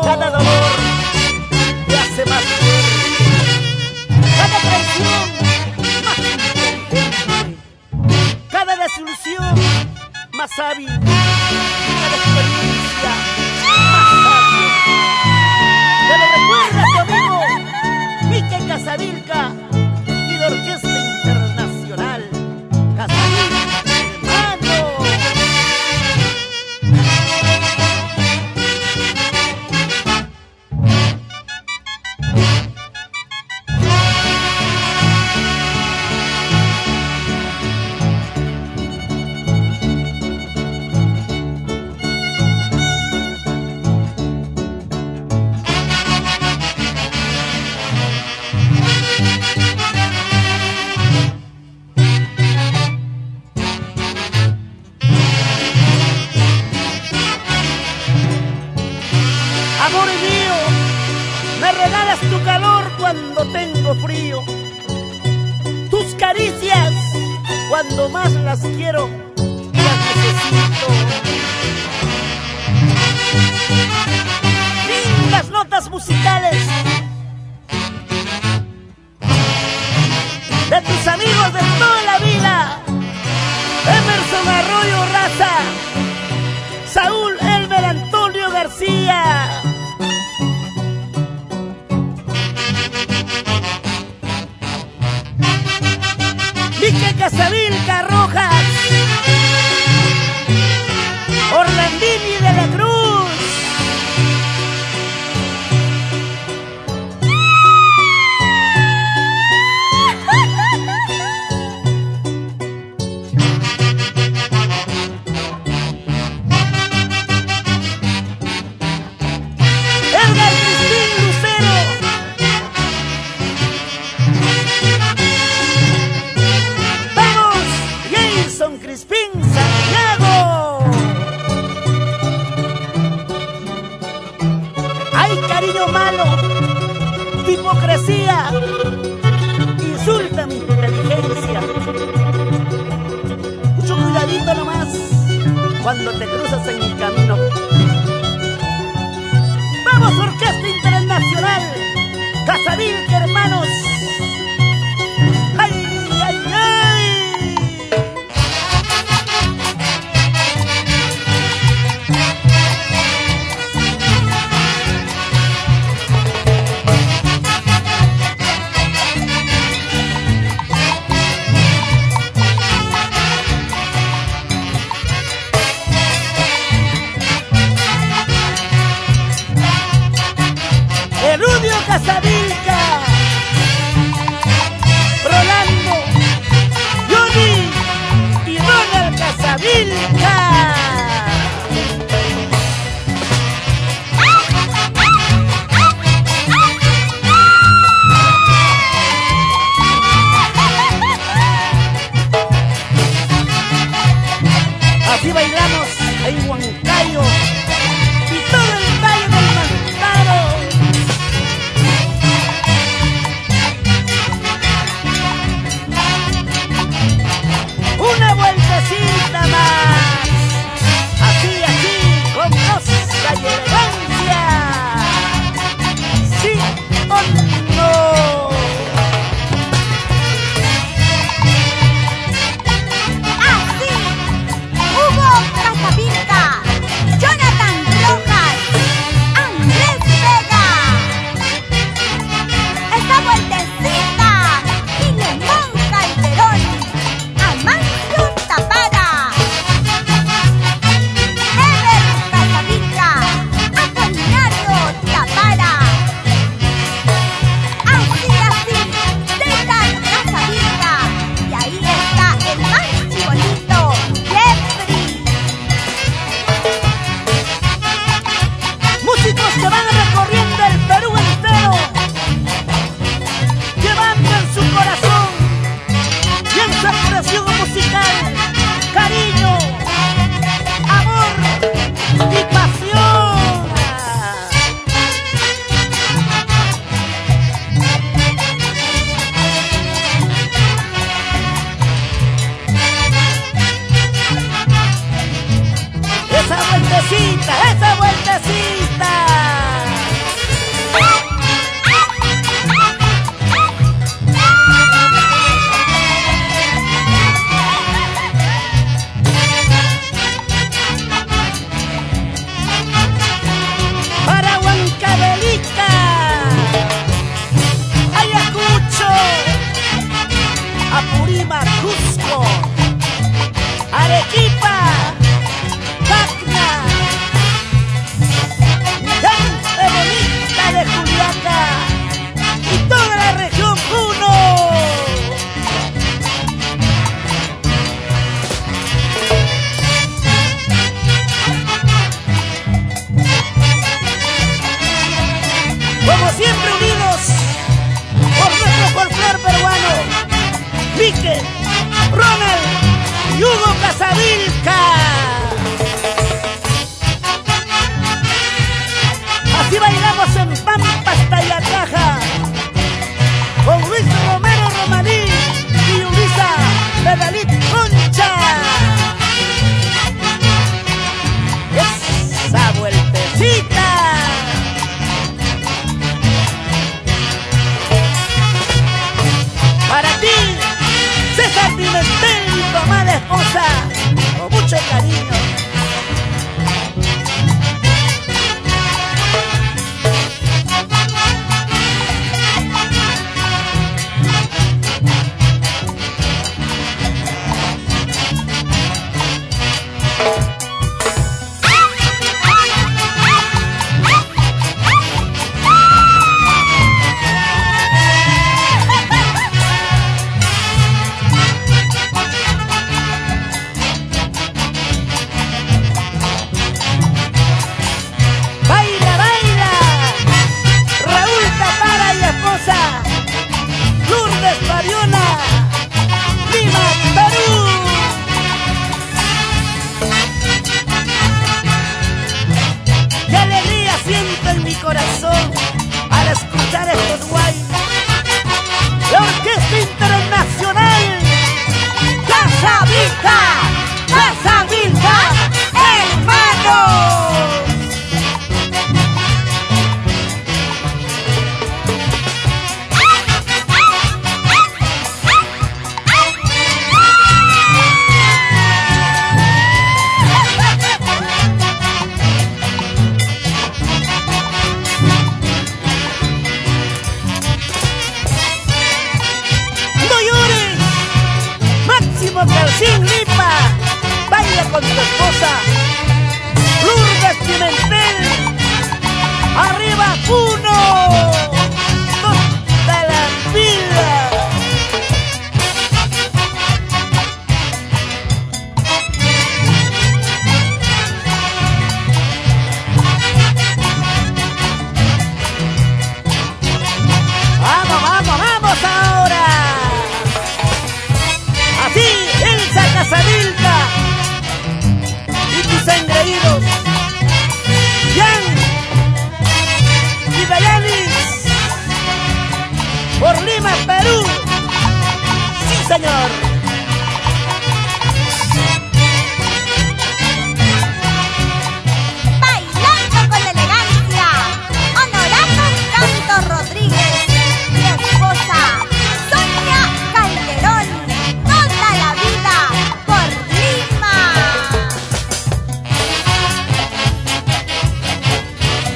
Cada dolor te hace más fuerte, cada traición más inteligente, cada desilusión más hábil, cada experiencia más sabio. ¿Te lo recuerdas, tu amigo Quique Casavilca y la Orquesta Internacional? Casavilca, hermano. Amor mío, me regalas tu calor cuando tengo frío, tus caricias cuando más las quiero y las necesito. Lindas notas musicales de tus amigos de toda la vida, Emerson Arroyo Raza, Saúl Elmer Antonio García. Quique Casavilca Rojas, Orlandini de la Cruz. Edgar Crispín Lucero. Vamos, Jason Crispín Santiago. Hay cariño malo, tu hipocresía insulta mi inteligencia. Mucho cuidadito nomás cuando te cruzas en mi camino. ¡Vamos, Orquesta Internacional! ¡Casavilca, hermanos! ¡Ay, ay, ay! Erudio Casavilca, Rolando, Johnny y Ronald Casavilca. Así bailamos en Huancayo y todo el valle del Mantaro. como siempre unidos por nuestro folclor peruano, Quique, Ronald y Hugo Casavilca. Así bailamos en Pampas, Tayacaja, con Luis Romero Romaní y Ulisa Pedalit Concha. Esa vueltecita. Para ti, César Pimentel y tu amada esposa, con mucho cariño. Corazón al escuchar estos guay. La Orquesta Internacional Casavilca, Casavilca, hermanos. Sin Lipa, baila con tu esposa, Lourdes Pimentel, arriba uno, toda la vida. Vamos, vamos, vamos ahora. Así, Casavilca y tus engreídos, Jan y Dayanis, por Lima, Perú. Sí, señor. Bailando con elegancia, Honorato Canto Rodríguez, mi esposa Sonia Calderón. Toda la vida por Lima.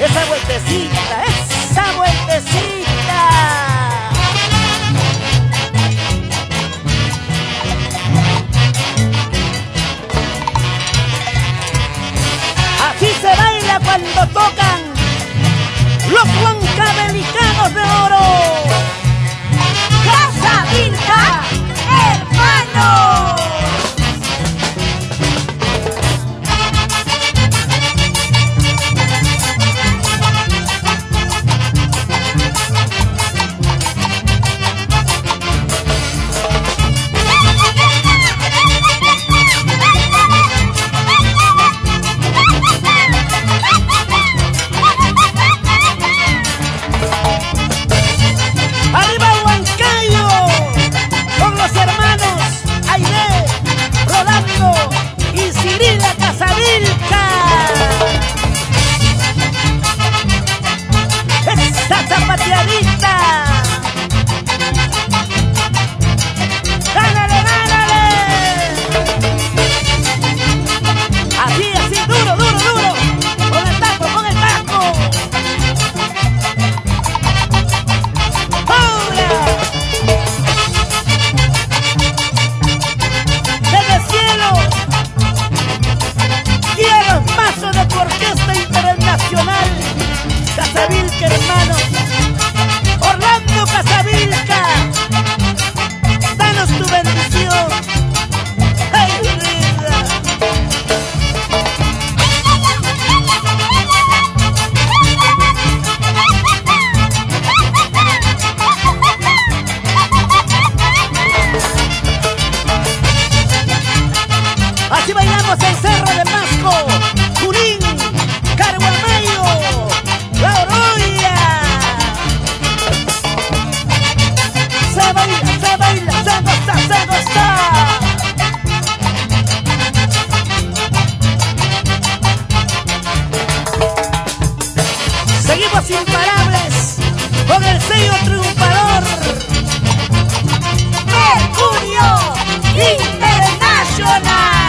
Esa vueltecita, esa vueltecita. Así se baila cuando tocan los huancavelicanos de oro. Casavilca, hermanos. Seguimos imparables con el sello triunfador Mercurio Internacional.